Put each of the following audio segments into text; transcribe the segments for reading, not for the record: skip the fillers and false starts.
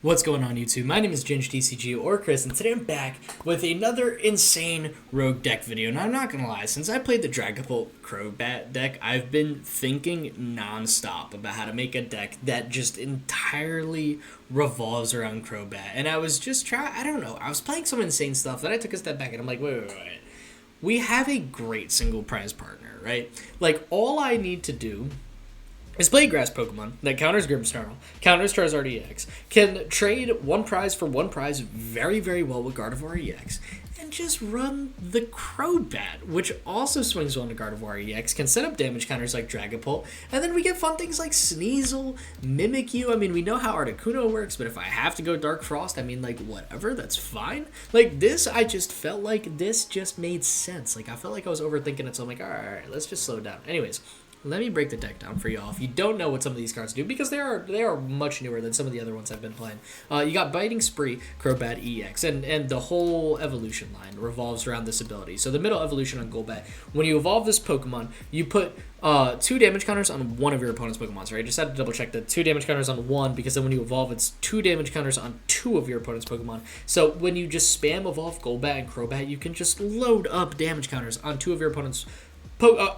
What's going on YouTube? My name is ginj-tcg or Chris, and today I'm back with another insane rogue deck video. Now I'm not gonna lie, since I played the Dragapult Crobat deck, I've been thinking non-stop about how to make a deck that just entirely revolves around Crobat. And I was just I was playing some insane stuff, then I took a step back and I'm like, wait. We have a great single prize partner, right? Like, all I need to do is play a grass Pokemon that counters Grimmsnarl, counters Charizard EX, can trade one prize for one prize very, very well with Gardevoir EX, and just run the Crobat, which also swings well into Gardevoir EX, can set up damage counters like Dragapult, and then we get fun things like Sneasel, Mimikyu. I mean, we know how Articuno works, but if I have to go Dark Frost, I mean, like, whatever, that's fine. Like, this, I just felt like this just made sense. Like, I felt like I was overthinking it, so I'm like, alright, let's just slow down. Anyways, let me break the deck down for y'all if you don't know what some of these cards do, because they are much newer than some of the other ones I've been playing. You got Biting Spree, Crobat EX, and the whole evolution line revolves around this ability. So the middle evolution on Golbat, when you evolve this Pokemon, you put 2 damage counters on one of your opponent's Pokemon. Sorry, I just had to double check the 2 damage counters on one, because then when you evolve, it's 2 damage counters on 2 of your opponent's Pokemon. So when you just spam evolve Golbat and Crobat, you can just load up damage counters on 2 of your opponent's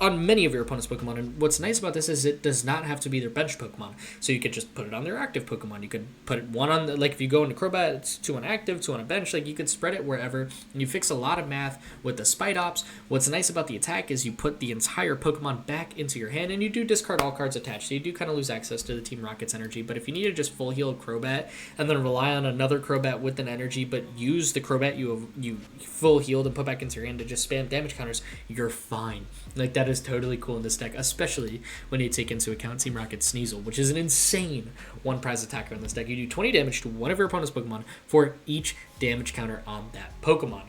on many of your opponent's Pokemon. And what's nice about this is it does not have to be their bench Pokemon. So you could just put it on their active Pokemon. You could put it one on, like if you go into Crobat, it's 2 on active, 2 on a bench. Like, you could spread it wherever. And you fix a lot of math with the Spidops. What's nice about the attack is you put the entire Pokemon back into your hand, and you do discard all cards attached. So you do kind of lose access to the Team Rocket's energy. But if you need to just full heal Crobat and then rely on another Crobat with an energy, but use the Crobat you full healed and put back into your hand to just spam damage counters, you're fine. Like, that is totally cool in this deck, especially when you take into account Team Rocket's Sneasel, which is an insane one-prize attacker in this deck. You do 20 damage to one of your opponent's Pokemon for each damage counter on that Pokemon,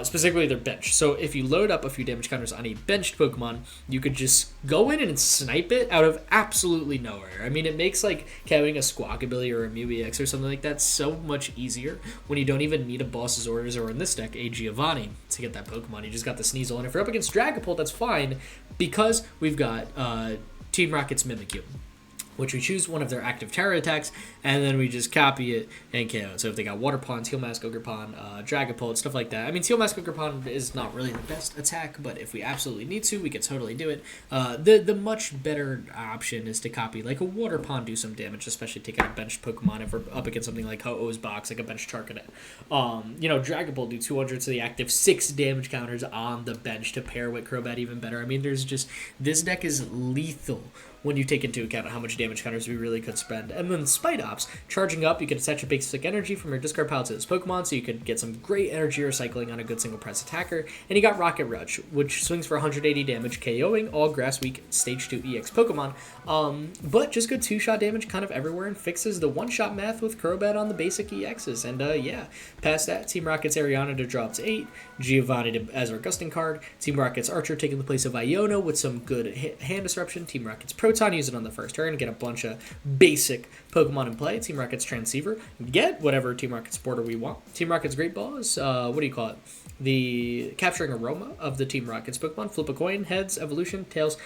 specifically their bench. So if you load up a few damage counters on a benched Pokemon, you could just go in and snipe it out of absolutely nowhere. I mean, it makes, like, carrying a Squawkabilly or a Mew EX or something like that so much easier when you don't even need a boss's orders, or in this deck, a Giovanni, to get that Pokemon. You just got the Sneasel, and if you're up against Dragapult, that's fine, because we've got Team Rocket's Mimikyu, which we choose one of their active terror attacks, and then we just copy it and KO it. So if they got Water Pond, Teal Mask, Ogre Pond, Dragapult, stuff like that. I mean, Teal Mask, Ogre Pond is not really the best attack, but if we absolutely need to, we could totally do it. The much better option is to copy, like, a Water Pond, do some damage, especially taking a benched Pokemon if we're up against something like Ho-Oh's Box, like a benched Charcadet. Dragapult do 200 to the active, 6 damage counters on the bench to pair with Crobat even better. I mean, this deck is lethal when you take into account how much damage counters we really could spend. And then Spidops, charging up, you can attach a basic energy from your discard pile to this Pokemon, so you could get some great energy recycling on a good single prize attacker. And you got Rocket Rush, which swings for 180 damage, KOing all Grass Weak Stage 2 EX Pokemon, but just good 2-shot damage kind of everywhere, and fixes the one-shot math with Crobat on the basic EXs. And yeah, past that, Team Rocket's Ariana to drop to 8, Giovanni as our gusting card, Team Rocket's Archer taking the place of Iona with some good hand disruption, Team Rocket's Proton, use it on the first turn, get a bunch of basic Pokemon in play. Team Rocket's Transceiver, get whatever Team Rocket's Border we want. Team Rocket's Great Ball is, the capturing aroma of the Team Rocket's Pokemon. Flip a coin, heads, evolution, tails,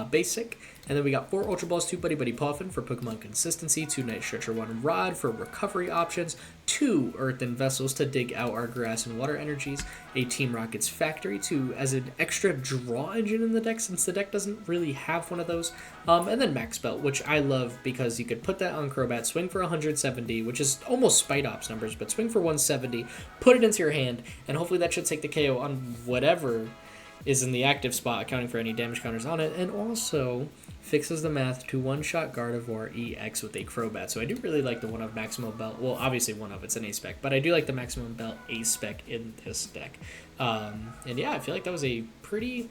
basic. And then we got 4 Ultra Balls, 2 Buddy-Buddy Poffin for Pokemon consistency, 2 Night Stretcher, 1 Rod for recovery options, 2 Earthen Vessels to dig out our grass and water energies, a Team Rocket's Factory as an extra draw engine in the deck, since the deck doesn't really have one of those, and then Max Belt, which I love because you could put that on Crobat, swing for 170, which is almost Spidops numbers, but swing for 170, put it into your hand, and hopefully that should take the KO on whatever is in the active spot, accounting for any damage counters on it, and also fixes the math to one-shot Gardevoir EX with a Crobat. So I do really like the one of Maximum Belt. Well, obviously one of it's an A-Spec, but I do like the Maximum Belt A-Spec in this deck. And yeah, I feel like that was a pretty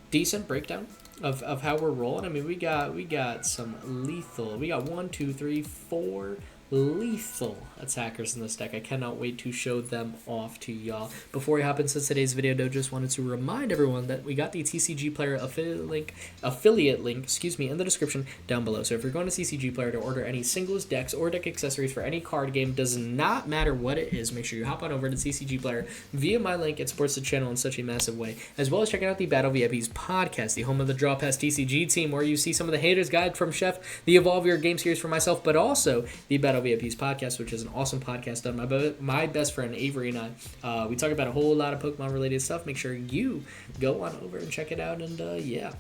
decent breakdown of how we're rolling. I mean, we got some lethal. We got 1, 2, 3, 4 lethal attackers in this deck. I cannot wait to show them off to y'all. Before we hop into today's video, though, just wanted to remind everyone that we got the TCG Player affiliate link, in the description down below. So if you're going to TCG Player to order any singles, decks, or deck accessories for any card game, does not matter what it is, make sure you hop on over to TCG Player via my link. It supports the channel in such a massive way, as well as checking out the Battle VIPs podcast, the home of the Draw Pass TCG team, where you see some of the haters guide from Chef, the Evolve Your Game series for myself, but also the Battle Battle VIP's podcast, which is an awesome podcast done by my best friend Avery and I. We talk about a whole lot of Pokemon related stuff. Make sure you go on over and check it out. And yeah,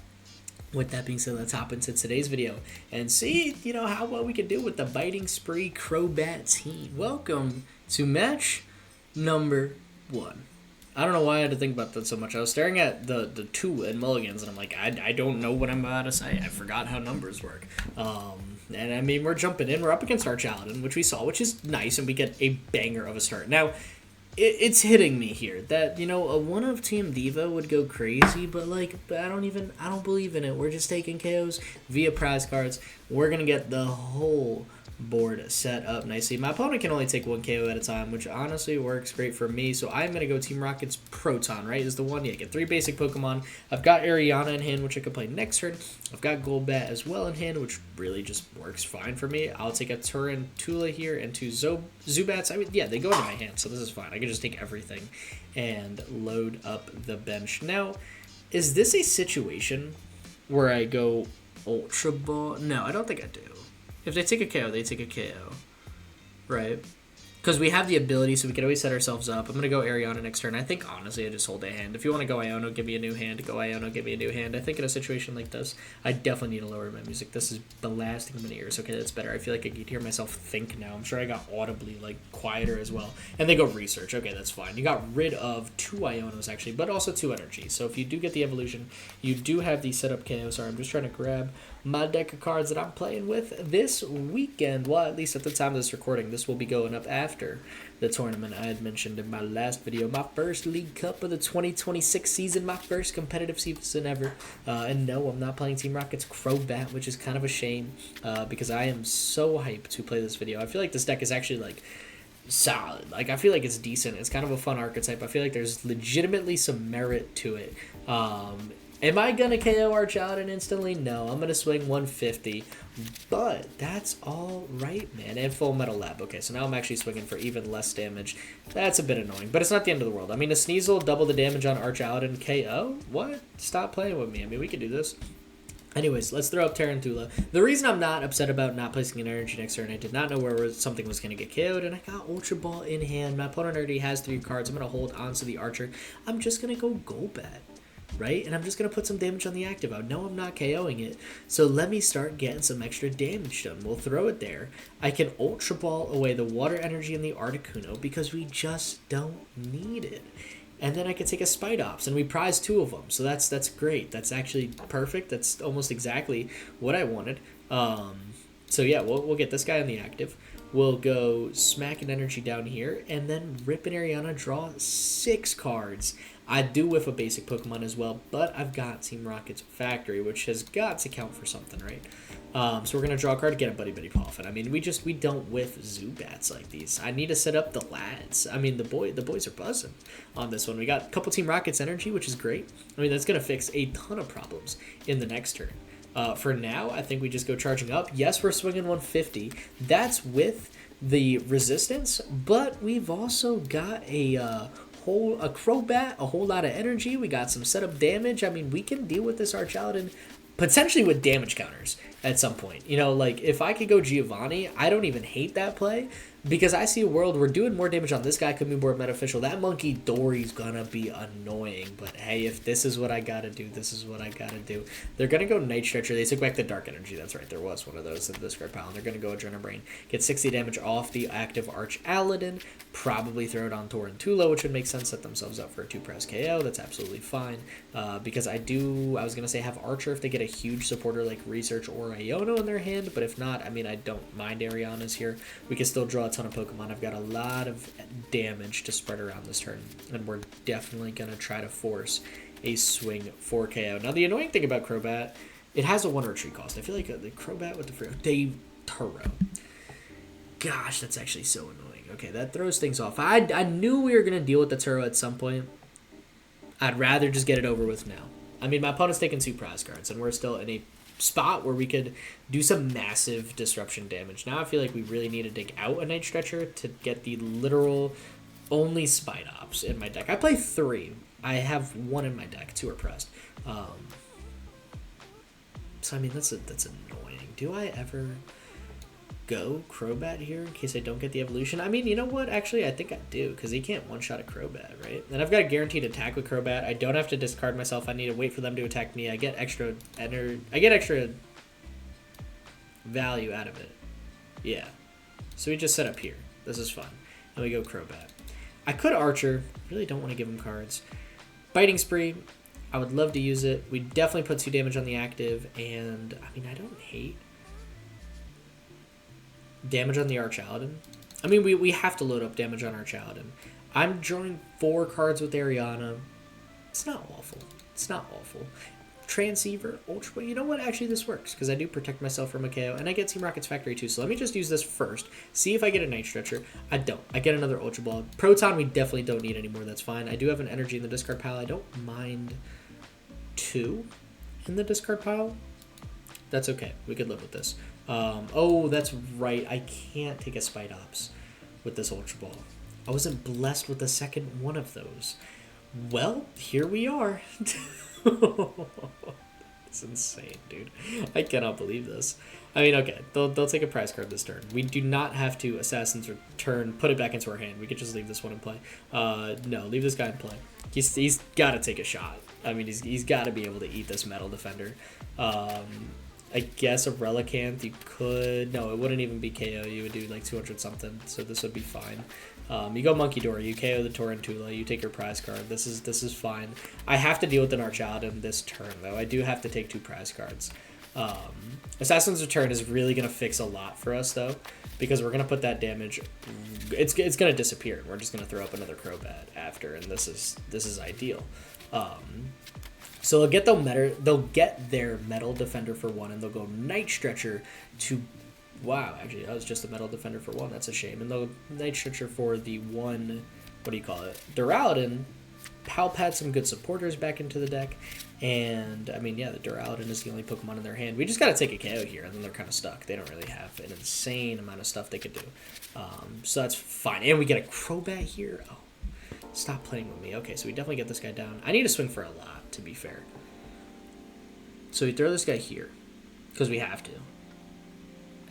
with that being said, let's hop into today's video and see, how well we can do with the Biting Spree Crobat team. Welcome to match number 1. I don't know why I had to think about that so much. I was staring at the 2 in Mulligans, and I'm like, I don't know what I'm about to say. I forgot how numbers work. And I mean, we're jumping in. We're up against Archaladin, which we saw, which is nice, and we get a banger of a start. Now, it's hitting me here that, a one of Team Diva would go crazy, but I don't believe in it. We're just taking KOs via prize cards. We're going to get the whole board set up nicely. My opponent can only take 1 KO at a time, which honestly works great for me. So I'm going to go Team Rocket's Proton, right? Is the one. Yeah, get 3 basic Pokemon. I've got Ariana in hand, which I can play next turn. I've got Golbat as well in hand, which really just works fine for me. I'll take a Tarountula here and 2 Zubats. I mean, yeah, they go into my hand, so this is fine. I can just take everything and load up the bench. Now, is this a situation where I go Ultra Ball? No, I don't think I do. If they take a KO, they take a KO, right? Because we have the ability, so we can always set ourselves up. I'm going to go Ariana next turn. I think, honestly, I just hold a hand. If you want to go Iono, give me a new hand. Go Iono, give me a new hand. I think in a situation like this, I definitely need to lower my music. This is blasting in my ears. Okay, that's better. I feel like I can hear myself think now. I'm sure I got audibly, quieter as well. And they go Research. Okay, that's fine. You got rid of 2 Ionos, actually, but also 2 Energy. So if you do get the evolution, you do have the setup KO. Sorry, I'm just trying to grab my deck of cards that I'm playing with this weekend. Well, at least at the time of this recording, this will be going up after the tournament I had mentioned in my last video. My first League Cup of the 2026 season, my first competitive season ever. And no, I'm not playing Team Rocket's Crobat, which is kind of a shame because I am so hyped to play this video. I feel like this deck is actually solid. I feel like it's decent. It's kind of a fun archetype. I feel like there's legitimately some merit to it. Am I going to KO Archaladin instantly? No, I'm going to swing 150, but that's all right, man. And Full Metal Lab. Okay, so now I'm actually swinging for even less damage. That's a bit annoying, but it's not the end of the world. I mean, a Sneasel, double the damage on Archaladin, KO? What? Stop playing with me. I mean, we can do this. Anyways, let's throw up Tarountula. The reason I'm not upset about not placing an energy next turn, I did not know where something was going to get KO'd, and I got Ultra Ball in hand. My opponent already has 3 cards. I'm going to hold onto the Archer. I'm just going to go Golbat. Right? And I'm just going to put some damage on the active out. No, I'm not KOing it. So let me start getting some extra damage done. We'll throw it there. I can Ultra Ball away the Water Energy and the Articuno because we just don't need it. And then I can take a Spidops, and we prize 2 of them. So that's great. That's actually perfect. That's almost exactly what I wanted. So yeah, we'll get this guy on the active. We'll go smack an energy down here, and then rip an Ariana, draw 6 cards. I do whiff a basic Pokemon as well, but I've got Team Rocket's Factory, which has got to count for something, right? So we're going to draw a card to get a Buddy-Buddy Poffin. I mean, we don't whiff Zubats like these. I need to set up the lads. I mean, the boys are buzzing on this one. We got a couple Team Rocket's Energy, which is great. I mean, that's going to fix a ton of problems in the next turn. For now, I think we just go charging up. Yes, we're swinging 150. That's with the resistance, but we've also got a Crobat, a whole lot of energy. We got some setup damage. I mean, we can deal with this Archaladin potentially with damage counters at some point. If I could go Giovanni, I don't even hate that play because I see a world where doing more damage on this guy could be more beneficial. That Monkey Dory's gonna be annoying, but hey, if this is what I gotta do, this is what I gotta do. They're gonna go Night Stretcher. They took back the Dark Energy. That's right, there was one of those in this card pile. And they're gonna go Adrenaline Brain, get 60 damage off the active Archaladin, probably throw it on Tarountula, which would make sense, set themselves up for a 2-press KO. That's absolutely fine because I was gonna say have Archer if they get a huge supporter like Research or Iono in their hand, but if not, I mean, I don't mind Ariana's here. We can still draw a ton of Pokemon. I've got a lot of damage to spread around this turn, and we're definitely going to try to force a swing for KO. Now, the annoying thing about Crobat, it has a 1 retreat cost. I feel like the Crobat with the free Turo. Gosh, that's actually so annoying. Okay, that throws things off. I knew we were going to deal with the Turo at some point. I'd rather just get it over with now. I mean, my opponent's taking 2 prize cards, and we're still in a spot where we could do some massive disruption damage. Now I feel like we really need to dig out a Night Stretcher to get the literal only Spidops in my deck. I play 3. I have 1 in my deck. 2 are pressed. So I mean that's annoying. Do I ever go Crobat here in case I don't get the evolution? I mean, you know what? Actually, I think I do, because he can't one-shot a Crobat, right? And I've got a guaranteed attack with Crobat. I don't have to discard myself. I need to wait for them to attack me. I get extra value out of it. Yeah. So we just set up here. This is fun. And we go Crobat. I could Archer. Really don't want to give him cards. Biting Spree. I would love to use it. We definitely put 2 damage on the active, and I mean, I don't hate damage on the Archaladin. I mean, we have to load up damage on Archaladin. I'm drawing 4 cards with Ariana. It's not awful. It's not awful. Transceiver, Ultra Ball. You know what? Actually, this works because I do protect myself from a KO, and I get Team Rocket's Factory too. So let me just use this first. See if I get a Night Stretcher. I don't. I get another Ultra Ball. Proton, we definitely don't need anymore. That's fine. I do have an energy in the discard pile. I don't mind 2 in the discard pile. That's okay. We could live with this. Oh, that's right. I can't take a Spidops with this Ultra Ball. I wasn't blessed with the second one of those. Well, here we are. It's insane, dude. I cannot believe this. I mean, okay, they'll take a prize card this turn. We do not have to Assassin's Return, put it back into our hand. We could just leave this one in play. No, leave this guy in play. He's got to take a shot. I mean, he's got to be able to eat this Metal Defender. I guess a Relicanth, you could... No, it wouldn't even be KO. You would do like 200 something, so this would be fine. You go Monkey Door, you KO the Tarountula, you take your prize card. This is fine. I have to deal with an Archaladin this turn, though. I do have to take 2 prize cards. Assassin's Return is really going to fix a lot for us, though, because we're going to put that damage... It's going to disappear, and we're just going to throw up another Crobat after, and this is ideal. So they'll get their Metal Defender for 1, and they'll go Night Stretcher to... Wow, actually, that was just a Metal Defender for 1. That's a shame. And they'll Night Stretcher for the 1... What do you call it? Duraludon. Palpat some good supporters back into the deck. And, I mean, yeah, the Duraludon is the only Pokemon in their hand. We just got to take a KO here, and then they're kind of stuck. They don't really have an insane amount of stuff they could do. So that's fine. And we get a Crobat here. Oh, stop playing with me. Okay, so we definitely get this guy down. I need to swing for a lot, to be fair. So we throw this guy here, because we have to.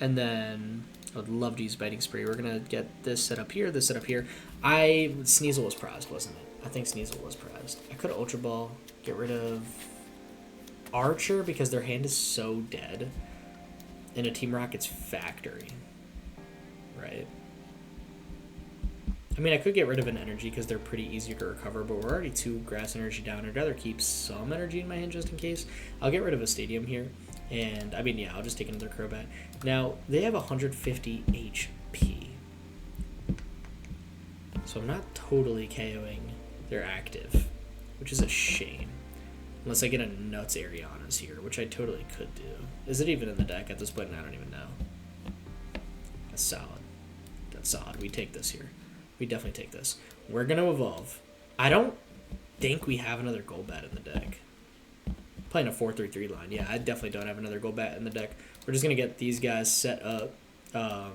And then I would love to use Biting Spree. We're going to get this set up here, this set up here. Sneasel was prized, wasn't it? I think Sneasel was prized. I could Ultra Ball, get rid of Archer because their hand is so dead in a Team Rocket's Factory, right? I mean, I could get rid of an energy because they're pretty easy to recover, but we're already 2 Grass Energy down. I'd rather keep some energy in my hand just in case. I'll get rid of a Stadium here. And, I mean, yeah, I'll just take another Crobat. Now, they have 150 HP. So I'm not totally KOing their active, which is a shame. Unless I get a Nuts Arianas here, which I totally could do. Is it even in the deck at this point? I don't even know. That's solid. That's solid. We take this here. We definitely take this. We're going to evolve. I don't think we have another Golbat in the deck. Playing a 4-3-3 line. Yeah, I definitely don't have another Golbat in the deck. We're just going to get these guys set up. And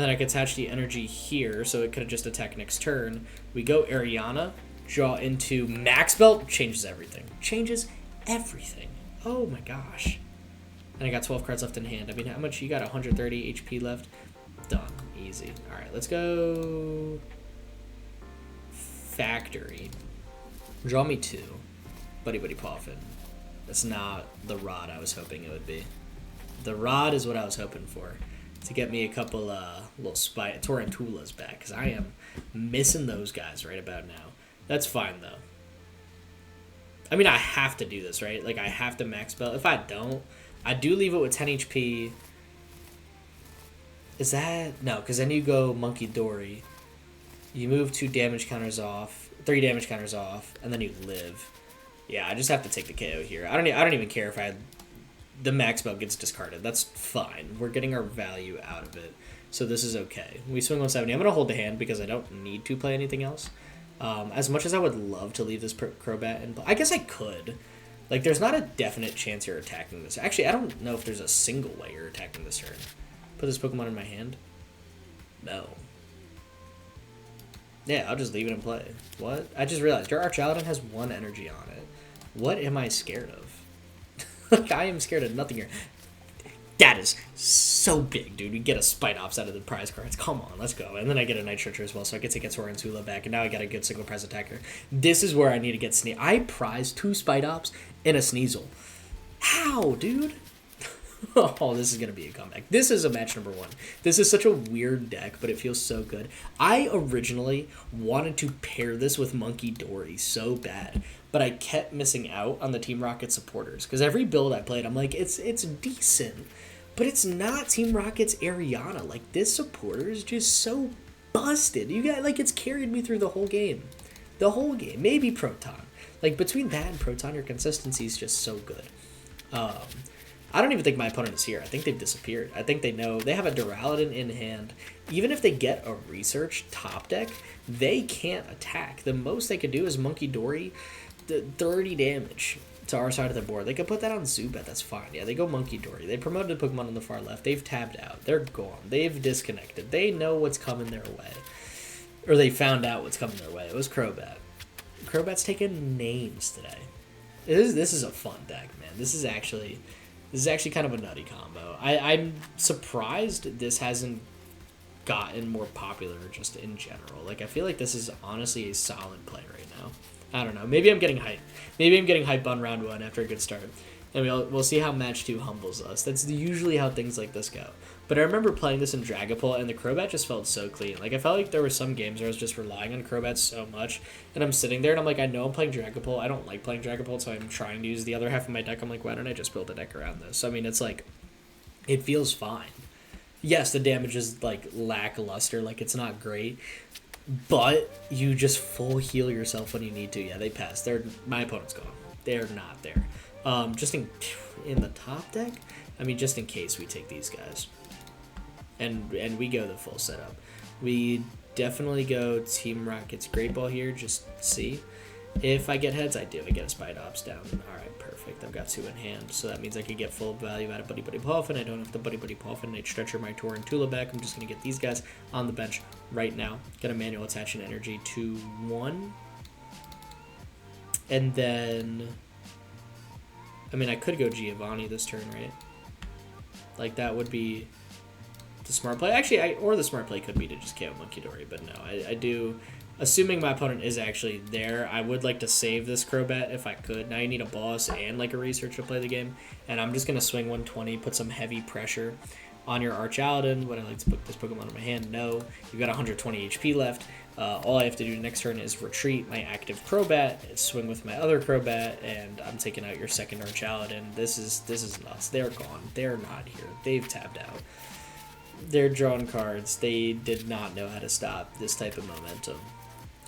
then I can attach the energy here, so it could have just attacked next turn. We go Ariana, draw into Max Belt, changes everything. Changes everything. Oh my gosh. And I got 12 cards left in hand. I mean, how much? You got 130 HP left? Done. Easy. Alright, let's go... Factory. Draw me 2. Buddy-Buddy Poffin. That's not the rod I was hoping it would be. The rod is what I was hoping for. To get me a couple little Tarountulas back. Because I am missing those guys right about now. That's fine, though. I mean, I have to do this, right? Like, I have to max belt. If I don't, I do leave it with 10 HP. Is that... No, because then you go Monkey Dory. You move 2 damage counters off. 3 damage counters off. And then you live. Yeah, I just have to take the KO here. I don't even care if the max belt gets discarded. That's fine. We're getting our value out of it. So this is okay. We swing 170. I'm going to hold the hand because I don't need to play anything else. As much as I would love to leave this Crobat in play. I guess I could. Like, there's not a definite chance you're attacking this. Actually, I don't know if there's a single way you're attacking this turn. Put this Pokemon in my hand? No. Yeah, I'll just leave it in play. What? I just realized your Archaladin has 1 energy on it. What am I scared of? Like, I am scared of nothing here. That is so big, dude. We get a Spidops out of the prize cards. Come on, let's go. And then I get a Night Stretcher as well, so I get to get Tarountula back, and now I got a good single prize attacker. This is where I need to get Sneasel. I prize 2 Spidops and a Sneasel. How, dude? Oh, this is going to be a comeback. This is a match number 1. This is such a weird deck, but it feels so good. I originally wanted to pair this with Monkey Dory so bad, but I kept missing out on the Team Rocket supporters, because every build I played, I'm like, it's decent, but it's not Team Rocket's Ariana. Like, this supporter is just so busted. You got, like, it's carried me through the whole game. The whole game. Maybe Proton. Like, between that and Proton, your consistency is just so good. I don't even think my opponent is here. I think they've disappeared. I think they know. They have a Duraludon in hand. Even if they get a Research top deck, they can't attack. The most they could do is Monkey Dory, 30 damage to our side of the board. They could put that on Zubat. That's fine. Yeah, they go Monkey Dory. They promoted Pokemon on the far left. They've tabbed out. They're gone. They've disconnected. They know what's coming their way. Or they found out what's coming their way. It was Crobat. Crobat's taking names today. This is a fun deck, man. This is actually kind of a nutty combo. I'm surprised this hasn't gotten more popular just in general. Like, I feel like this is honestly a solid play right now. I don't know. Maybe I'm getting hyped. Maybe I'm getting hyped on round 1 after a good start. And we'll see how match 2 humbles us. That's usually how things like this go. But I remember playing this in Dragapult, and the Crobat just felt so clean. Like, I felt like there were some games where I was just relying on Crobat so much, and I'm sitting there, and I'm like, I know I'm playing Dragapult. I don't like playing Dragapult, so I'm trying to use the other half of my deck. I'm like, why don't I just build a deck around this? I mean, it's like, it feels fine. Yes, the damage is, like, lackluster. Like, it's not great. But you just full heal yourself when you need to. Yeah, they passed. My opponent's gone. They're not there. Just in the top deck, I mean, just in case we take these guys. And we go the full setup. We definitely go Team Rocket's Great Ball here, just see. If I get heads, I do. I get a Spidops down. Alright, perfect. I've got 2 in hand, so that means I could get full value out of Buddy-Buddy Poffin. I don't have the Buddy-Buddy Poffin Night Stretcher, my Tarountula back. I'm just going to get these guys on the bench right now. Get a manual attach and energy to 1. And then, I mean, I could go Giovanni this turn, right? Like, that would be the smart play. Actually, or the smart play could be to just KO Monkey Dory, but no, I do. Assuming my opponent is actually there, I would like to save this Crobat if I could. Now you need a boss and like a research to play the game, and I'm just going to swing 120, put some heavy pressure on your Articuno. Would I like to put this Pokemon in my hand? No. You've got 120 HP left. All I have to do next turn is retreat my active Crobat, swing with my other Crobat, and I'm taking out your second Articuno. This is nuts. They're gone. They're not here. They've tapped out. They're drawing cards. They did not know how to stop this type of momentum.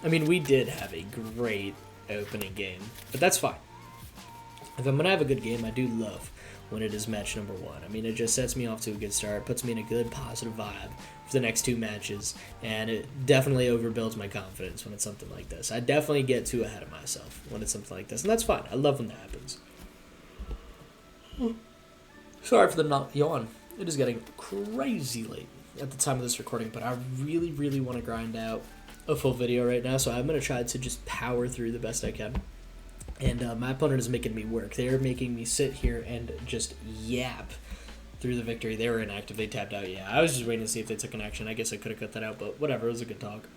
I mean, we did have a great opening game, but that's fine. If I'm going to have a good game, I do love when it is match number 1. I mean, it just sets me off to a good start, puts me in a good, positive vibe for the next 2 matches, and it definitely overbuilds my confidence when it's something like this. I definitely get too ahead of myself when it's something like this, and that's fine. I love when that happens. Sorry for the yawn. It is getting crazy late at the time of this recording, but I really, really want to grind out a full video right now, so I'm going to try to just power through the best I can. And my opponent is making me work. They're making me sit here and just yap through the victory. They were inactive. They tapped out. Yeah, I was just waiting to see if they took an action. I guess I could have cut that out, but whatever. It was a good talk.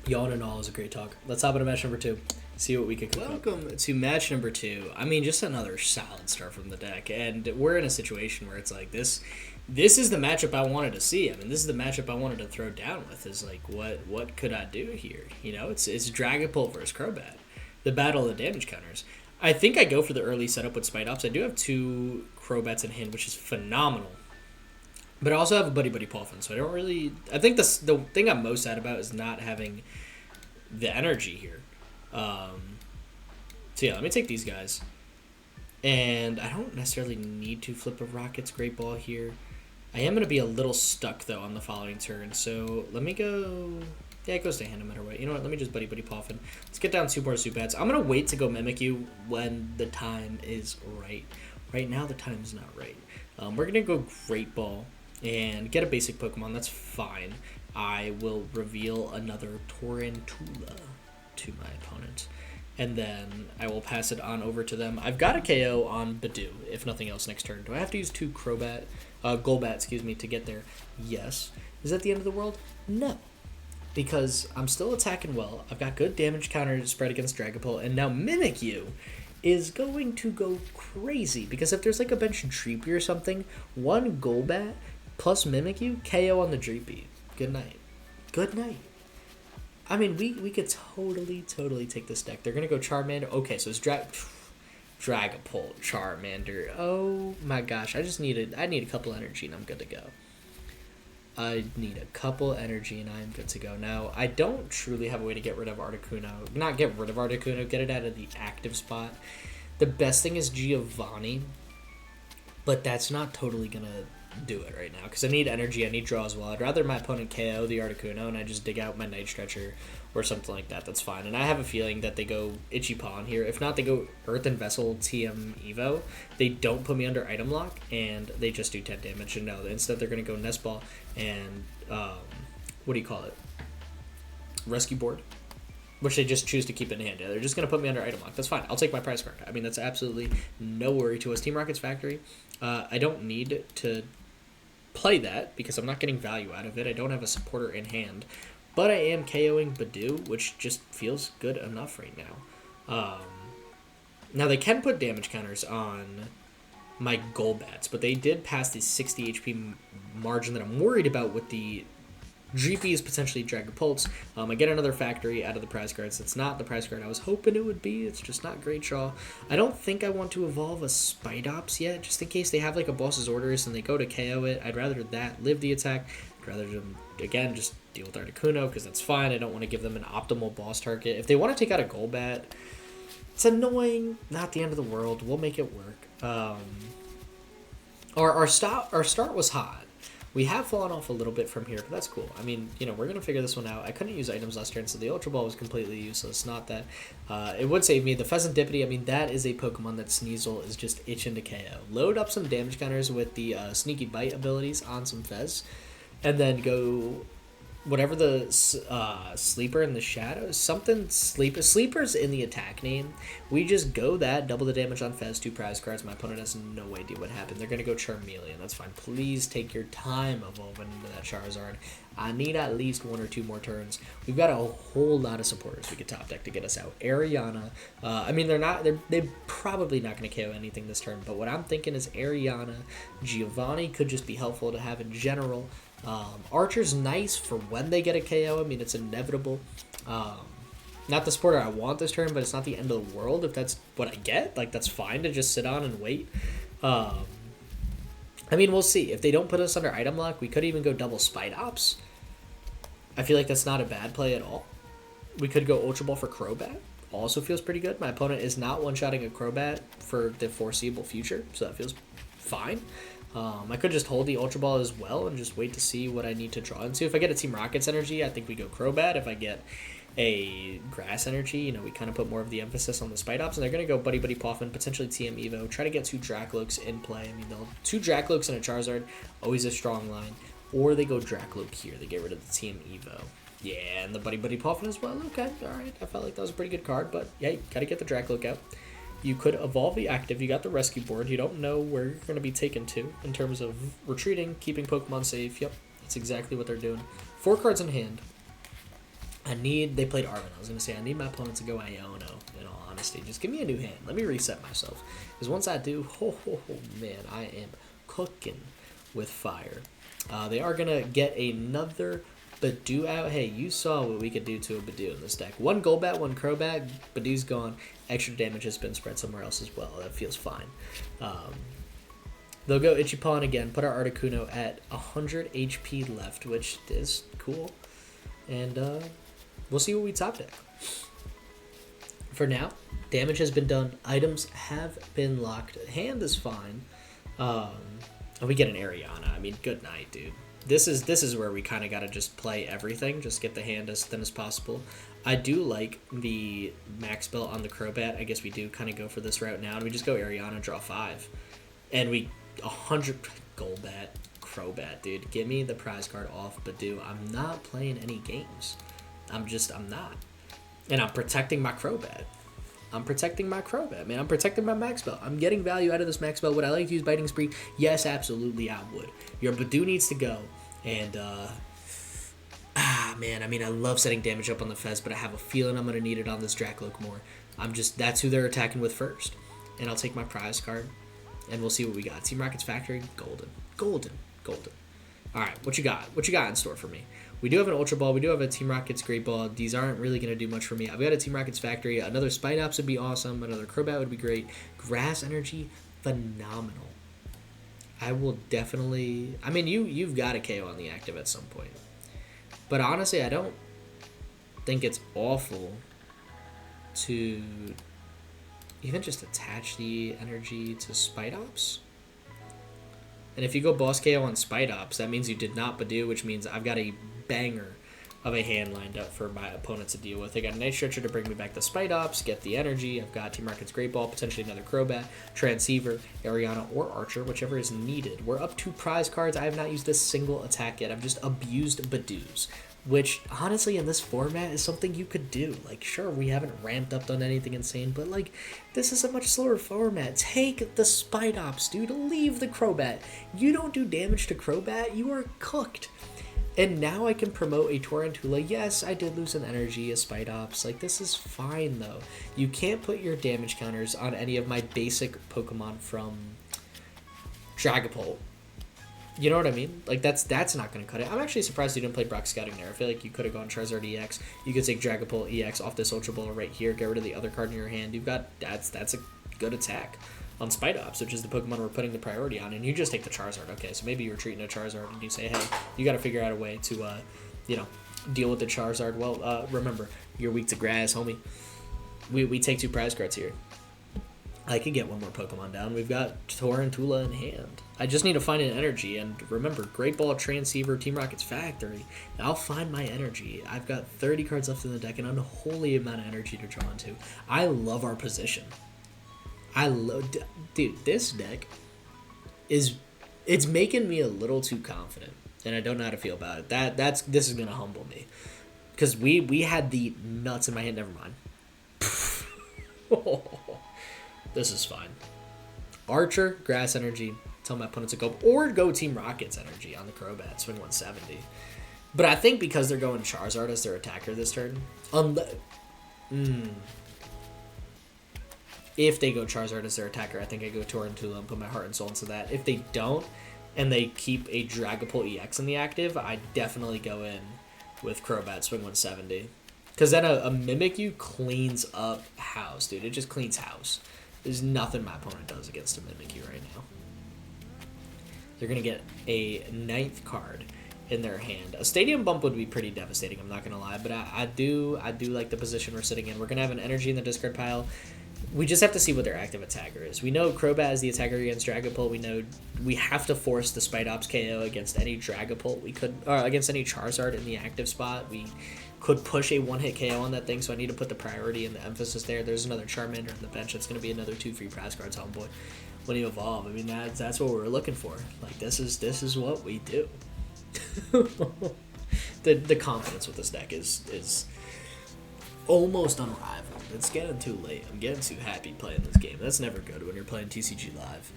Yawn and all is a great talk. Let's hop into match number 2. See what we can cook up. Welcome to match number 2. I mean, just another solid start from the deck. And we're in a situation where it's like this is the matchup I wanted to see. I mean, this is the matchup I wanted to throw down with. Is like, what could I do here? You know, it's Dragapult versus Crobat. The battle of the damage counters. I think I go for the early setup with Spidops. I do have 2 Crobats in hand, which is phenomenal. But I also have a Buddy-Buddy Poffin, so I don't really... I think the thing I'm most sad about is not having the energy here. So yeah, let me take these guys. And I don't necessarily need to flip a Rocket's Great Ball here. I am going to be a little stuck, though, on the following turn. So let me go... Yeah, it goes to hand no matter what. You know what? Let me just Buddy-Buddy Poffin. Let's get down 2 more Zubats. I'm going to wait to go Mimikyu when the time is right. Right now, the time is not right. We're going to go Great Ball and get a basic Pokemon. That's fine. I will reveal another Tarountula to my opponent. and then I will pass it on over to them. I've got a KO on Badoo, if nothing else, next turn. Do I have to use 2 Golbat, excuse me, to get there? Yes. Is that the end of the world? No. Because I'm still attacking well. I've got good damage counter to spread against Dragapult, and now Mimikyu is going to go crazy. Because if there's like a bench Dreepy or something, 1 Golbat plus Mimikyu, KO on the Dreepy. Good night. Good night. I mean, we could totally take this deck. They're going to go Charmander. Okay, so it's Dragapult, Charmander. Oh my gosh, I need a couple energy and I'm good to go. I need a couple energy and I'm good to go. Now, I don't truly have a way to get rid of Articuno. Not get rid of Articuno, get it out of the active spot. The best thing is Giovanni, but that's not totally going to do it right now because I need energy, I need draw as well. I'd rather my opponent KO the Articuno and I just dig out my Night Stretcher or something like that. That's fine. And I have a feeling that they go Ichipan here. If not, they go Earthen Vessel EVO. They don't put me under item lock and they just do 10 damage. And no, instead they're going to go Nest Ball and what do you call it? Rescue Board, which they just choose to keep in hand. They're just going to put me under item lock. That's fine. I'll take my prize card. I mean, that's absolutely no worry to us. Team Rocket's Factory. I don't need to play that because I'm not getting value out of it. I don't have a supporter in hand, but I am KOing Badoo, which just feels good enough right now. Now they can put damage counters on my Golbats, but they did pass the 60 HP margin that I'm worried about with the Dreepy is potentially Dragapults. I get another factory out of the prize cards. It's not the prize card I was hoping it would be. It's just not Great Draw. I don't think I want to evolve a Spidops yet, just in case they have like a boss's orders and they go to KO it. I'd rather that live the attack. I'd rather them, again, just deal with Articuno because that's fine. I don't want to give them an optimal boss target. If they want to take out a Golbat, it's annoying. Not the end of the world. We'll make it work. Our start was hot. We have fallen off a little bit from here, but that's cool. I mean, you know, we're going to figure this one out. I couldn't use items last turn, so the Ultra Ball was completely useless. Not that it would save me. The Pheasant Dippity, I mean, that is a Pokemon that Sneasel is just itching to KO. Load up some damage counters with the Sneaky Bite abilities on some Fez, and then go whatever the Sleeper in the Shadows, something Sleeper's in the attack name. We just go that, double the damage on Fez, 2 prize cards. My opponent has no idea what happened. They're going to go Charmeleon. That's fine. Please take your time evolving into that Charizard. I need at least 1 or 2 more turns. We've got a whole lot of supporters we could top deck to get us out. Ariana, I mean, they're probably not going to KO anything this turn, but what I'm thinking is Ariana, Giovanni could just be helpful to have in general. Archer's nice for when they get a KO. I mean, it's inevitable. Not the supporter I want this turn, but it's not the end of the world if that's what I get. Like, that's fine to just sit on and wait. I mean, we'll see. If they don't put us under item lock, we could even go double Spidops. I feel like that's not a bad play at all. We could go Ultra Ball for Crobat. Also feels pretty good. My opponent is not one-shotting a Crobat for the foreseeable future, so that feels fine. I could just hold the Ultra Ball as well and just wait to see what I need to draw into. If I get a Team Rocket's energy, I think we go Crobat. If I get a Grass Energy, you know, we kind of put more of the emphasis on the Spidops, and they're going to go Buddy-Buddy Poffin, potentially TM EVO, try to get 2 Dracloaks in play. I mean, 2 Dracloaks and a Charizard, always a strong line. Or they go Dracloak here. They get rid of the TM EVO. Yeah, and the Buddy-Buddy Poffin as well. Okay, alright. I felt like that was a pretty good card, but yeah, you got to get the Dracloak out. You could evolve the active. You got the rescue board. You don't know where you're going to be taken to in terms of retreating, keeping Pokemon safe. Yep, that's exactly what they're doing. 4 cards in hand. They played Arvin. I was going to say, I need my opponent to go Iono, in all honesty. Just give me a new hand. Let me reset myself. Because once I do, man, I am cooking with fire. They are going to get another Badoo out. Hey, you saw what we could do to a Badoo in this deck. 1 Golbat, 1 Crobat. Badoo's gone. Extra damage has been spread somewhere else as well. That feels fine. They'll go Ichipan again. Put our Articuno at 100 HP left, which is cool. And we'll see what we top deck. For now, damage has been done. Items have been locked. Hand is fine. And we get an Ariana. I mean, good night, dude. This is where we kind of got to just play everything, just get the hand as thin as possible. I do like the max belt on the Crobat. I guess we do kind of go for this route now, and we just go Ariana, draw 5. And we 100 Golbat, Crobat, dude. Give me the prize card off Badoo. I'm not playing any games. I'm not. And I'm protecting my Crobat. I'm protecting my Crobat, man. I'm protecting my Max Belt. I'm getting value out of this Max Belt. Would I like to use Biting Spree? Yes, absolutely, I would. Your Badoo needs to go. And, man, I mean, I love setting damage up on the Fez, but I have a feeling I'm going to need it on this Dracloak more. That's who they're attacking with first. And I'll take my prize card, and we'll see what we got. Team Rocket's Factory, golden. Golden. Golden. All right, what you got? What you got in store for me? We do have an Ultra Ball. We do have a Team Rocket's Great Ball. These aren't really going to do much for me. I've got a Team Rocket's Factory. Another Spidops would be awesome. Another Crobat would be great. Grass Energy, phenomenal. I will definitely... I mean, you've got a KO on the active at some point. But honestly, I don't think it's awful to even just attach the energy to Spidops. And if you go Boss KO on Spidops, that means you did not Badoo, which means I've got a banger of a hand lined up for my opponent to deal with. I got a Night Stretcher to bring me back the Spidops, get the energy. I've got Team Rocket's Great Ball, potentially another Crobat, Transceiver, Ariana, or Archer, whichever is needed. We're up 2 prize cards. I have not used a single attack yet. I've just abused Badoos, which honestly in this format is something you could do. Like, sure, we haven't ramped up on anything insane, but like, this is a much slower format. Take the Spidops, dude. Leave the Crobat. You don't do damage to Crobat, you are cooked. And now I can promote a Tarountula. Yes, I did lose an energy, a Spidops. Like, this is fine, though. You can't put your damage counters on any of my basic Pokemon from Dragapult. You know what I mean? Like, that's not going to cut it. I'm actually surprised you didn't play Brock Scouting there. I feel like you could have gone Charizard EX. You could take Dragapult EX off this Ultra Ball right here. Get rid of the other card in your hand. You've got... That's a good attack on Spidops, which is the Pokemon we're putting the priority on, and you just take the Charizard. Okay, so maybe you're treating a Charizard and you say, hey, you got to figure out a way to, deal with the Charizard. Well, remember, you're weak to grass, homie. We take 2 prize cards here. I could get one more Pokemon down. We've got Tarountula in hand. I just need to find an energy, and remember, Great Ball, Transceiver, Team Rocket's Factory. I'll find my energy. I've got 30 cards left in the deck, an unholy amount of energy to draw into. I love our position. Dude, this deck it's making me a little too confident, and I don't know how to feel about it. This is gonna humble me, because we had the nuts in my hand. Never mind. This is fine. Archer, Grass Energy. Tell my opponent to go, or go Team Rocket's Energy on the Crobat. Swing 170. But I think because they're going Charizard as their attacker this turn, if they go Charizard as their attacker, I think I go Tarountula and put my heart and soul into that. If they don't, and they keep a Dragapult EX in the active, I definitely go in with Crobat, swing 170. Because then a Mimikyu cleans up house, dude. It just cleans house. There's nothing my opponent does against a Mimikyu right now. They're going to get a 9th card in their hand. A Stadium Bump would be pretty devastating, I'm not going to lie. But I do like the position we're sitting in. We're going to have an energy in the discard pile. We just have to see what their active attacker is. We know Crobat is the attacker against Dragapult. We know we have to force the Spidops KO against any Dragapult. We could, or against any Charizard in the active spot. We could push a 1-hit KO on that thing, so I need to put the priority and the emphasis there. There's another Charmander on the bench. It's going to be another 2 free prize cards, homeboy. When you evolve, I mean, that's what we're looking for. Like, this is what we do. the confidence with this deck is almost unrivaled. It's getting too late. I'm getting too happy playing this game. That's never good when you're playing TCG Live.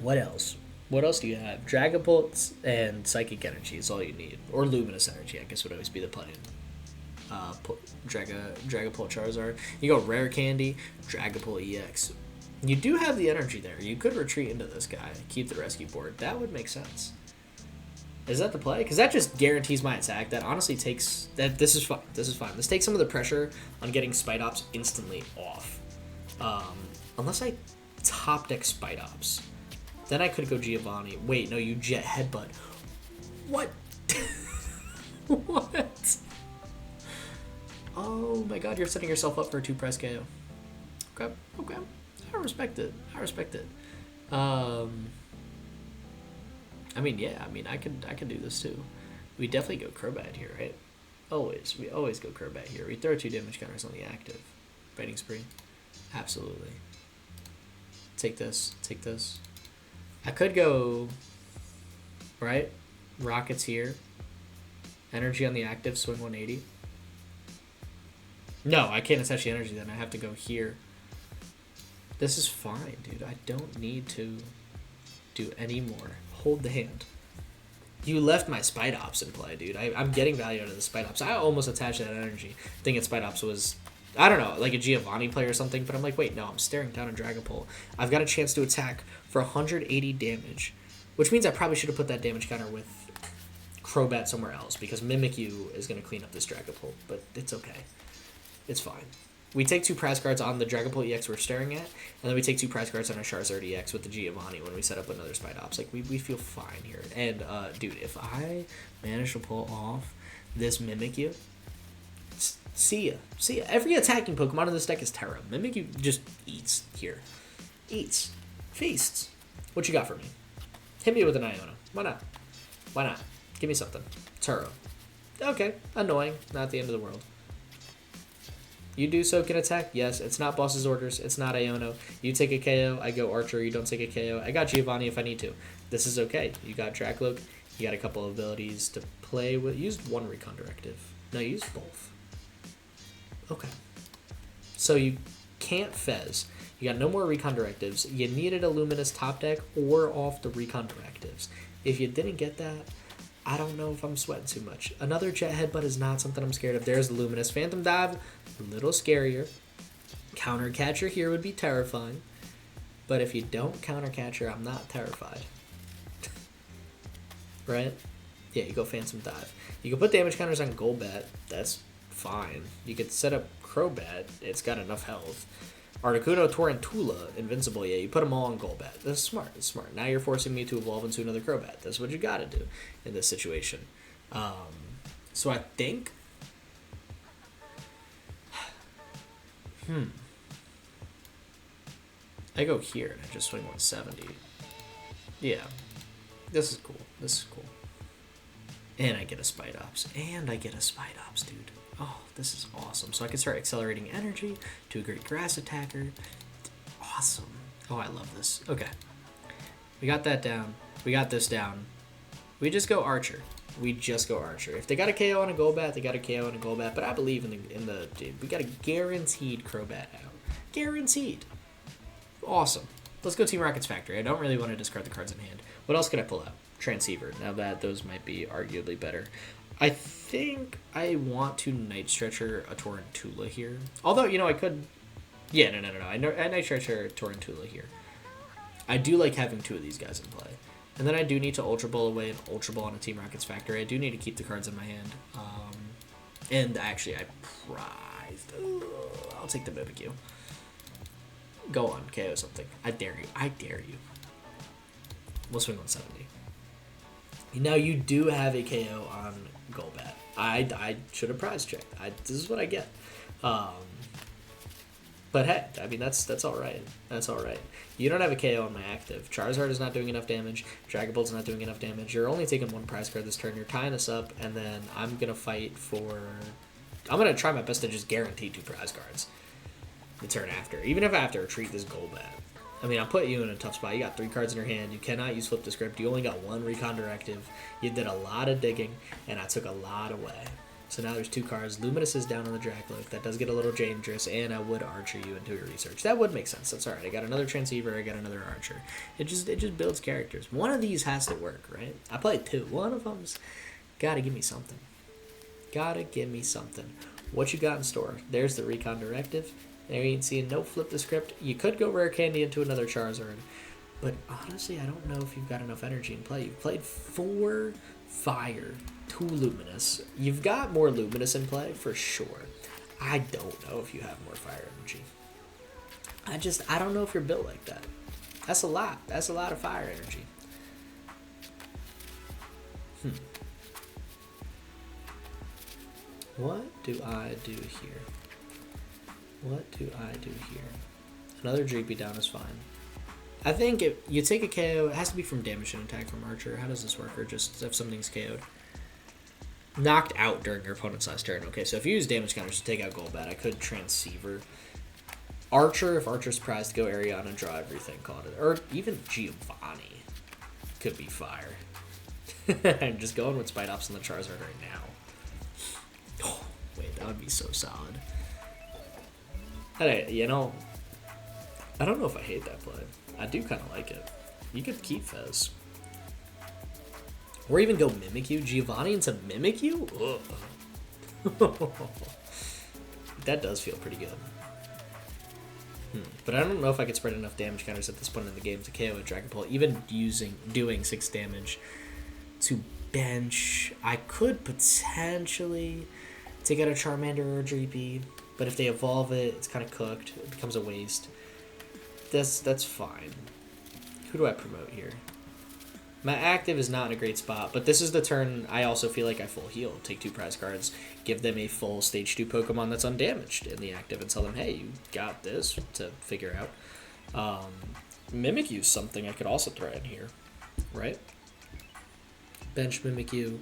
What else? What else do you have? Dragapult and Psychic Energy is all you need. Or Luminous Energy, I guess, would always be the plan. Dragapult Charizard. You go Rare Candy, Dragapult EX. You do have the energy there. You could retreat into this guy, keep the rescue board. That would make sense. Is that the play? Because that just guarantees my attack. That honestly takes... This is fine. This is fine. This takes some of the pressure on getting Spidops instantly off. Unless I top deck Spidops. Then I could go Giovanni. Wait, no, you Jet Headbutt. What? What? Oh my god, you're setting yourself up for a 2-prize KO. Okay, okay. I respect it. I respect it. I mean, yeah. I mean, I could do this too. We definitely go Crobat here, right? Always. We always go Crobat here. We throw 2 damage counters on the active. Fighting Spree. Absolutely. Take this. Take this. I could go... Right? Rockets here. Energy on the active. Swing 180. No, I can't attach the energy then. I have to go here. This is fine, dude. I don't need to do any more. Hold the hand. You left my Spidops in play, dude. I'm getting value out of the Spidops. I almost attached that energy, thinking Spidops was, I don't know, like a Giovanni play or something, but I'm like, wait, no, I'm staring down a Dragapult. I've got a chance to attack for 180 damage, which means I probably should have put that damage counter with Crobat somewhere else, because Mimikyu is going to clean up this Dragapult, but it's okay. It's fine. We take 2 prize cards on the Dragapult EX we're staring at, and then we take 2 prize cards on our Charizard EX with the Giovanni when we set up another Spidops. Like, we feel fine here. And, dude, if I manage to pull off this Mimikyu, see ya. See ya. Every attacking Pokemon in this deck is Terra. Mimikyu just eats here. Eats. Feasts. What you got for me? Hit me with an Iona. Why not? Why not? Give me something. Terra. Okay. Annoying. Not the end of the world. You do so can attack? Yes. It's not boss's orders. It's not Iono. You take a KO. I go Archer. You don't take a KO. I got Giovanni if I need to. This is okay. You got Dracloak. You got a couple of abilities to play with. Used 1 Recon Directive. No, you used both. Okay. So you can't Fez. You got no more Recon Directives. You needed a Luminous top deck or off the Recon Directives. If you didn't get that, I don't know if I'm sweating too much. Another Jet Headbutt is not something I'm scared of. There's Luminous. Phantom Dive, a little scarier. Counter Catcher here would be terrifying. But if you don't Counter Catcher, I'm not terrified. Right? Yeah, you go Phantom Dive. You can put damage counters on Golbat. That's fine. You could set up Crobat. It's got enough health. Articuno, Tarountula, Invincible. Yeah, you put them all on Golbat. That's smart. That's smart. Now you're forcing me to evolve into another Crobat. That's what you got to do in this situation. So I think... I go here and I just swing 170. Yeah. This is cool. This is cool. And I get a Spidops. And I get a Spidops, dude. Oh, this is awesome. So I can start accelerating energy to a great grass attacker. Awesome. Oh, I love this. Okay. We got that down. We got this down. We just go Archer. We just go Archer. If they got a KO on a Golbat, they got a KO on a Golbat. But I believe in the dude. We got a guaranteed Crobat out. Guaranteed. Awesome. Let's go Team Rocket's Factory. I don't really want to discard the cards in hand. What else can I pull out? Transceiver. Now that those might be arguably better. I think I want to Night Stretcher a Tarountula here. Although, you know, I could... Yeah, no. I Night Stretcher Tarountula here. I do like having 2 of these guys in play. And then I do need to Ultra Ball away and Ultra Ball on a Team Rocket's Factory. I do need to keep the cards in my hand. And actually, I prized... I'll take the Mimikyu. Go on, KO something. I dare you. I dare you. We'll swing 170. Now, you do have a KO on Golbat. I should have prize checked. This is what I get. But hey, I mean, that's all right. That's all right. You don't have a KO on my active. Charizard is not doing enough damage. Dragapult's not doing enough damage. You're only taking 1 prize card this turn. You're tying us up, and then I'm going to fight for... I'm going to try my best to just guarantee 2 prize cards the turn after. Even if I have to retreat this Golbat. I mean, I'll put you in a tough spot. You got 3 cards in your hand. You cannot use Flip the Script. You only got 1 Recon Directive. You did a lot of digging, and I took a lot away. So now there's 2 cards. Luminous is down on the Dracloak. That does get a little dangerous, and I would Archer you into your research. That would make sense. That's all right. I got another Transceiver. I got another Archer. It just builds characters. One of these has to work, right? I played 2. One of them's got to give me something. Got to give me something. What you got in store? There's the Recon Directive. There you can see no Flip the Script. You could go Rare Candy into another Charizard. But honestly, I don't know if you've got enough energy in play. You've played 4 Fire, 2 Luminous. You've got more Luminous in play, for sure. I don't know if you have more Fire energy. I don't know if you're built like that. That's a lot. That's a lot of Fire energy. What do I do here? What do I do here? Another Dreepy down is fine. I think if you take a KO, it has to be from damage and attack from Archer. How does this work? Or just if something's KO'd? Knocked out during your opponent's last turn. Okay, so if you use damage counters to take out Golbat, I could Transceiver. Archer, if Archer's prized, go Ariana, draw everything, call it. Or even Giovanni could be fire. I'm just going with Spidops and the Charizard right now. Oh, wait, that would be so solid. Hey, you know, I don't know if I hate that play. I do kind of like it. You could keep Fez. Or even go Mimikyu. Giovanni into Mimikyu? Ugh. That does feel pretty good. But I don't know if I could spread enough damage counters at this point in the game to KO a Dragapult. Even doing 6 damage to bench. I could potentially take out a Charmander or a Dreepy. But if they evolve it, it's kind of cooked. It becomes a waste. That's fine. Who do I promote here? My active is not in a great spot, but this is the turn I also feel like I full heal. Take 2 prize cards, give them a full stage 2 Pokemon that's undamaged in the active, and tell them, hey, you got this to figure out. Mimikyu's something I could also throw in here, right? Bench Mimikyu.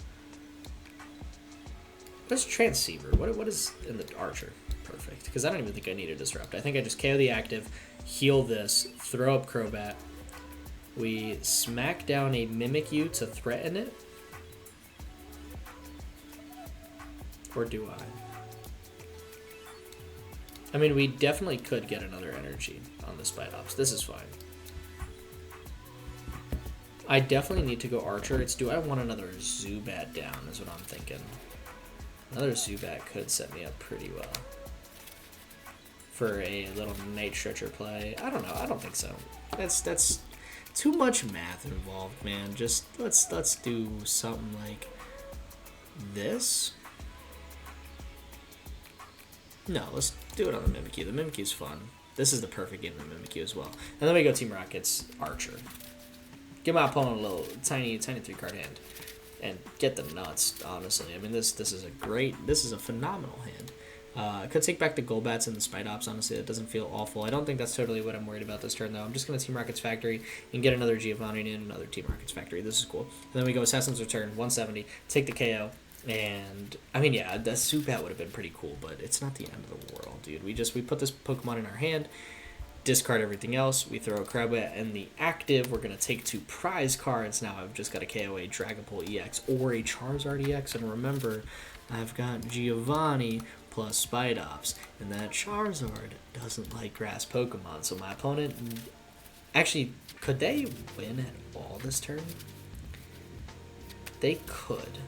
What's Transceiver? What is in the Archer? Perfect, because I don't even think I need a Disrupt. I think I just KO the active, heal this, throw up Crobat. We smack down a Mimikyu to threaten it. Or do I? I mean, we definitely could get another energy on the Spidops. This is fine. I definitely need to go Archer. It's do I want another Zubat down is what I'm thinking. Another Zubat could set me up pretty well. For a little Night Stretcher play. I don't know. I don't think so. That's too much math involved, man. Just let's do something like this. No, let's do it on the Mimikyu. The Mimikyu's fun. This is the perfect game of the Mimikyu as well. And then we go Team Rocket's Archer. Give my opponent a little tiny 3-card hand. And get the nuts, honestly. I mean, this is a phenomenal hand. I could take back the Golbats and the Spidops, honestly. That doesn't feel awful. I don't think that's totally what I'm worried about this turn, though. I'm just going to Team Rocket's Factory and get another Giovanni and another Team Rocket's Factory. This is cool. And then we go Assassin's Return, 170, take the KO. And, I mean, yeah, the Zubat would have been pretty cool, but it's not the end of the world, dude. We put this Pokemon in our hand, discard everything else. We throw a Crobat in the active. We're going to take 2 prize cards. Now I've just got to KO a Dragapult EX or a Charizard EX. And remember, I've got Giovanni plus Spidops, and that Charizard doesn't like grass Pokemon. So my opponent... Actually, could they win at all this turn? They could.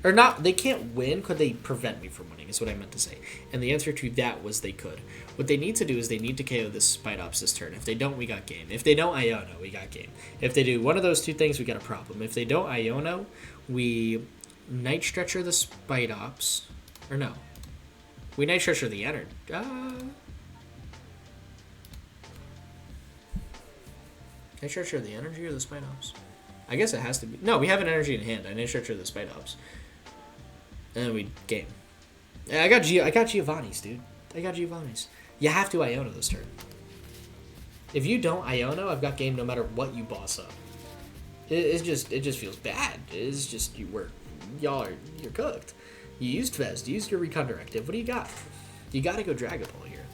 Or not, they can't win. Could they prevent me from winning is what I meant to say. And the answer to that was they could. What they need to do is they need to KO this Spidops this turn. If they don't, we got game. If they don't Iono, we got game. If they do one of those 2 things, we got a problem. If they don't Iono, we Night Stretcher the Spidops. Or no. We Night Stretcher the Energy. Night Stretcher the Energy or the Spidops? I guess it has to be. No, we have an energy in hand. I Night Stretcher the Spidops. And then we game. I got Giovanni's, dude. I got Giovanni's. You have to Iono this turn. If you don't Iono, I've got game no matter what you boss up. It just feels bad. It's just you're cooked. You used Fez, you used your Recon Directive. What do you got? You gotta go Dragapult here.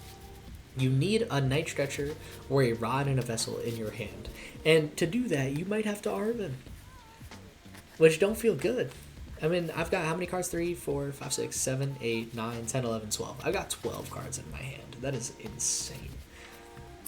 You need a Night Stretcher or a Rod and a Vessel in your hand. And to do that, you might have to Arven. Which don't feel good. I mean, I've got how many cards? 3, 4, 5, 6, 7, 8, 9, 10, 11, 12. I've got 12 cards in my hand. That is insane.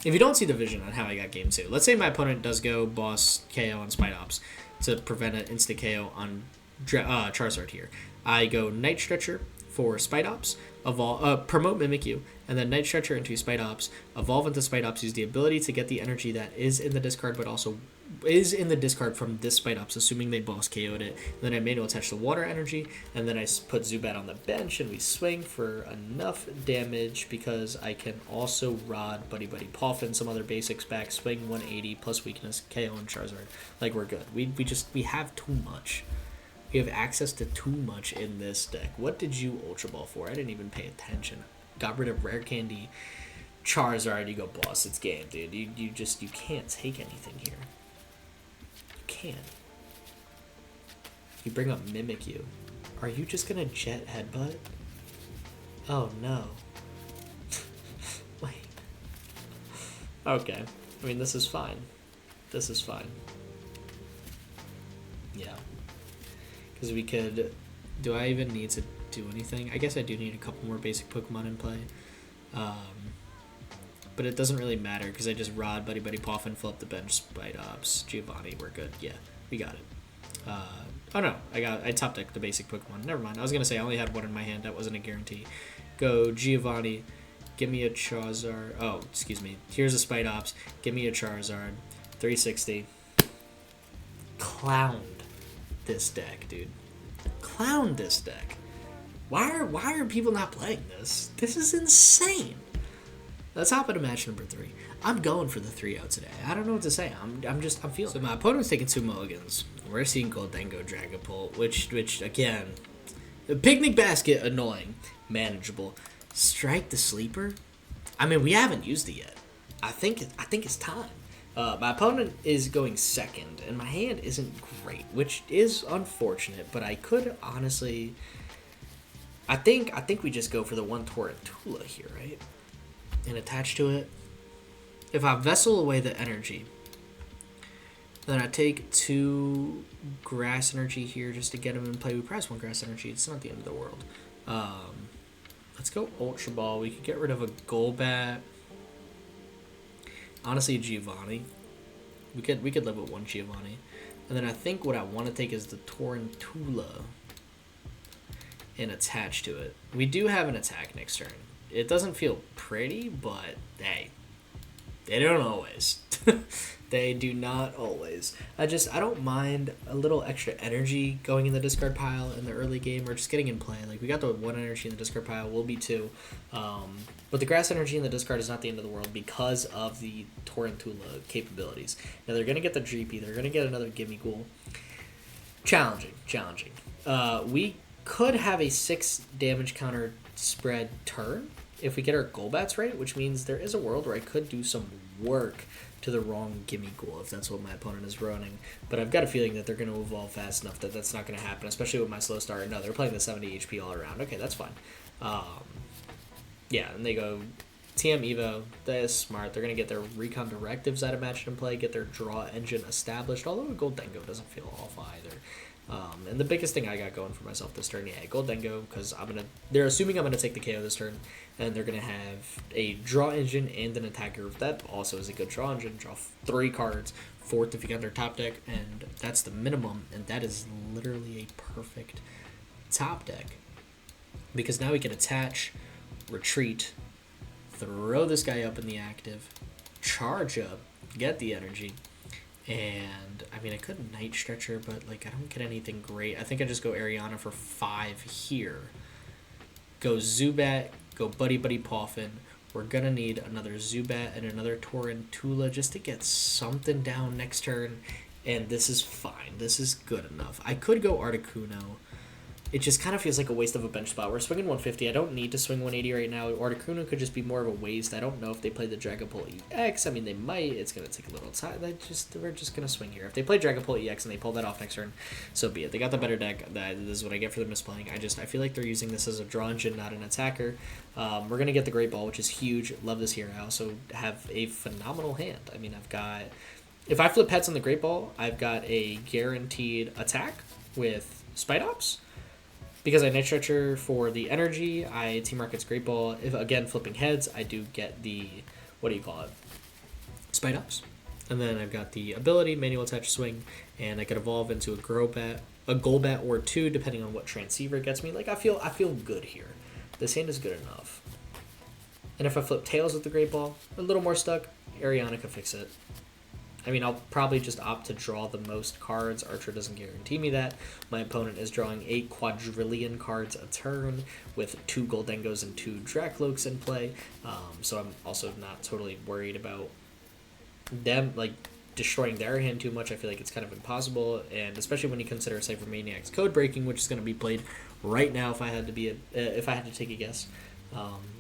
If you don't see the vision on how I got game 2, let's say my opponent does go boss KO on Spidops to prevent an instant KO on Charizard here. I go Night Stretcher for Spidops, promote Mimikyu, and then Night Stretcher into Spidops, evolve into Spidops, use the ability to get the energy that is in the discard, but also is in the discard from this Spidops, assuming they boss KO'd it. And then I manual attach the Water Energy, and then I put Zubat on the bench, and we swing for enough damage because I can also Rod, Buddy-Buddy Poffin, some other basics back, swing 180 plus weakness, KO and Charizard. Like, we're good. We have too much. We have access to too much in this deck. What did you Ultra Ball for? I didn't even pay attention. Got rid of Rare Candy, Charizard, you go boss. It's game, dude. You can't take anything here. You can't. You bring up Mimikyu. Are you just gonna Jet Headbutt? Oh no. Wait. Okay. I mean, this is fine. This is fine. Yeah. Because we could... Do I even need to do anything? I guess I do need a couple more basic Pokemon in play. But it doesn't really matter because I just Rod, Buddy-Buddy Poffin, fill up the bench, Spidops, Giovanni, we're good. Yeah, we got it. Oh no, I top decked the basic Pokemon. Never mind. I was gonna say I only had one in my hand. That wasn't a guarantee. Go Giovanni. Give me a Charizard. Oh, excuse me. Here's a Spidops. Give me a Charizard. 360. Clowned this deck, dude. Clowned this deck. Why are people not playing this? This is insane. Let's hop into match number 3. I'm going for the 3-0 today. I don't know what to say. I'm feeling. So my opponent's taking 2 mulligans. We're seeing Goldengo, Dragapult, which again, the picnic basket, annoying, manageable. Strike the sleeper. I mean, we haven't used it yet. I think it's time. My opponent is going second, and my hand isn't great, which is unfortunate. But I could honestly, I think we just go for the one Tarountula here, right? And attach to it. If I vessel away the energy, then I take 2 Grass Energy here just to get him in play. We press 1 Grass Energy. It's not the end of the world. Let's go Ultra Ball. We could get rid of a Golbat. Honestly, Giovanni. We could live with 1 Giovanni. And then I think what I want to take is the Tarountula and attach to it. We do have an attack next turn. It doesn't feel pretty, but hey, they don't always. They do not always. I don't mind a little extra energy going in the discard pile in the early game or just getting in play. Like, we got the 1 energy in the discard pile, will be 2. But the Grass Energy in the discard is not the end of the world because of the Tarountula capabilities. Now, they're going to get the GP. They're going to get another Gimme Ghoul. Challenging. We could have a 6 damage counter spread turn if we get our Golbats right, which means there is a world where I could do some work to the wrong Gimme Ghoul if that's what my opponent is running. But I've got a feeling that they're going to evolve fast enough that that's not going to happen, especially with my slow start. No, they're playing the 70 HP all around. Okay, that's fine. Yeah, and they go TM EVO. That is smart. They're going to get their Recon Directives out of match and play, get their Draw Engine established, although Goldengo doesn't feel off either. And the biggest thing I got going for myself this turn, yeah, Goldengo, because they're assuming I'm gonna take the KO this turn, and they're gonna have a draw engine and an attacker. That also is a good draw engine. Draw 3 cards, 4th if you got their top deck, and that's the minimum. And that is literally a perfect top deck, because now we can attach, retreat, throw this guy up in the active, charge up, get the energy. And, I mean, I could Night Stretcher, but, like, I don't get anything great. I think I just go Ariana for 5 here. Go Zubat, go Buddy-Buddy Poffin. We're going to need another Zubat and another Tarountula just to get something down next turn. And this is fine. This is good enough. I could go Articuno. It just kind of feels like a waste of a bench spot. We're swinging 150. I don't need to swing 180 right now. Articuno could just be more of a waste. I don't know if they play the Dragapult EX. I mean, they might. It's going to take a little time. We're just going to swing here. If they play Dragapult EX and they pull that off next turn, so be it. They got the better deck. This is what I get for them misplaying. I feel like they're using this as a draw engine, not an attacker. We're going to get the Great Ball, which is huge. Love this here. I also have a phenomenal hand. I mean, I've got... If I flip pets on the Great Ball, I've got a guaranteed attack with Spidops. Because I Night Stretcher for the energy, I Team Rocket's Great Ball. If, again, flipping heads, I do get the, Spidops. And then I've got the ability, Manual Attach Swing, and I could evolve into a Golbat or 2, depending on what Transceiver gets me. Like, I feel good here. This hand is good enough. And if I flip Tails with the Great Ball, a little more stuck, Ariana could fix it. I mean, I'll probably just opt to draw the most cards. Archer doesn't guarantee me that. My opponent is drawing 8 quadrillion cards a turn with 2 Goldengos and 2 Dracloaks in play. So I'm also not totally worried about them, like, destroying their hand too much. I feel like it's kind of impossible, and especially when you consider Cypher Maniac's code breaking, which is going to be played right now if I had to take a guess.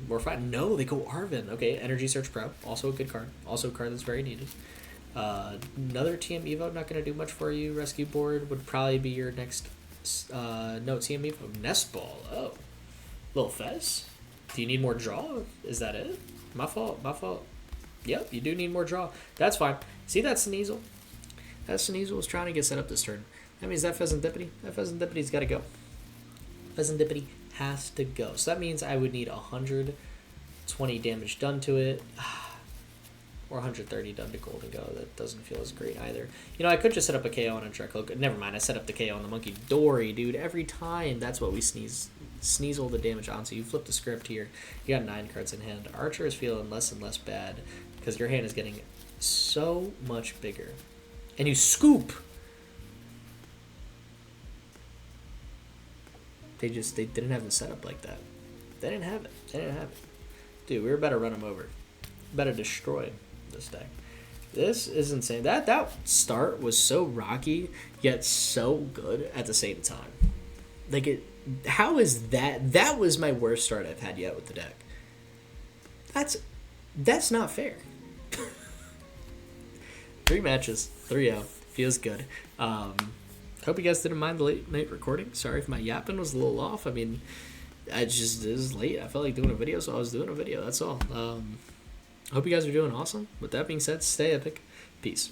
We're fine. No, they go Arven. Okay, Energy Search Pro, also a good card. Also a card that's very needed. Another TM EVO, not going to do much for you. Rescue Board would probably be your next no TM EVO. Nest Ball. Oh. Little Fez. Do you need more draw? Is that it? My fault. Yep, you do need more draw. That's fine. See that Sneasel? That Sneasel was trying to get set up this turn. That means that Pheasantipity. That Pheasantipity's got to go. Pheasantipity has to go. So that means I would need 100 20 damage done to it. Or 130 done to Golden Go. That doesn't feel as great either. You know, I could just set up a KO on a Dragapult. Never mind, I set up the KO on the Monkey Dory, dude. Every time, that's what we Sneasel the damage on. So you flip the script here. You got 9 cards in hand. Archer is feeling less and less bad because your hand is getting so much bigger. And you scoop! They didn't have the setup like that. They didn't have it. Dude, we were about to run them over. Better destroy this deck. This is insane. That start was so rocky yet so good at the same time. Like how is that? That was my worst start I've had yet with the deck. That's not fair. 3 matches, 3-0. Feels good. Hope you guys didn't mind the late night recording. Sorry if my yapping was a little off. I mean, it was late. I felt like doing a video, so I was doing a video. That's all. Hope you guys are doing awesome. With that being said, stay epic. Peace.